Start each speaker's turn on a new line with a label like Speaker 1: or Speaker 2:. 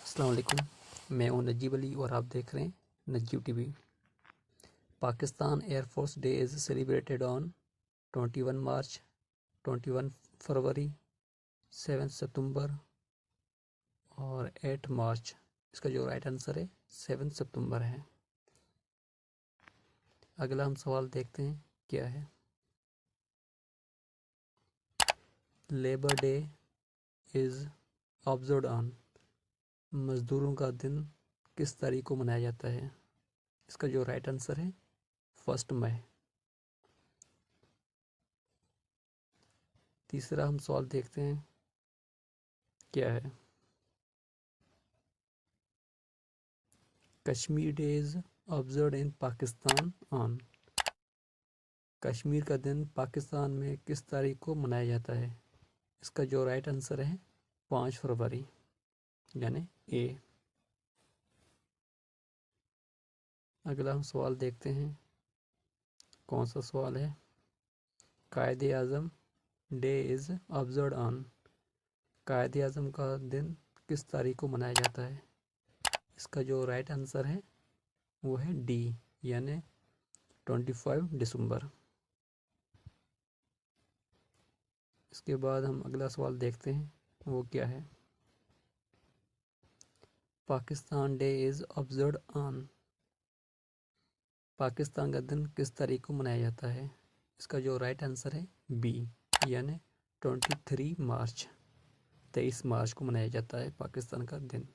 Speaker 1: अस्सलाम वालेकुम। मैं हूं नजीब अली और आप देख रहे हैं Najeeb TV. Pakistan air force day is celebrated on 21 March, 21 फरवरी, 7 सितंबर और 8 मार्च। इसका जो राइट आंसर है 7 सितंबर है। अगला हम सवाल देखते हैं क्या है। Labour day is observed on. मज़दूरों का दिन किस तारीख को मनाया जाता है? इसका जो राइट आंसर है 1 मई। तीसरा हम सवाल देखते हैं क्या है। Kashmir day is observed in Pakistan on. Kashmir का दिन पाकिस्तान में किस तारीख को मनाया जाता है? इसका जो राइट आंसर है 5 फरवरी यानी ए। अगला हम सवाल देखते हैं कौन सा सवाल है। कायदे आज़म डे इज़ ऑब्जर्व्ड ऑन। कायदे आज़म का दिन किस तारीख को मनाया जाता है? इसका जो राइट आंसर है वो है डी यानी 25 दिसंबर। इसके बाद हम अगला सवाल देखते हैं वो क्या है। Pakistan day is observed on. Pakistan का दिन किस तारीख को मनाया जाता है? इसका जो राइट आंसर है बी यानी 23 मार्च। 23 मार्च को मनाया जाता है पाकिस्तान का दिन।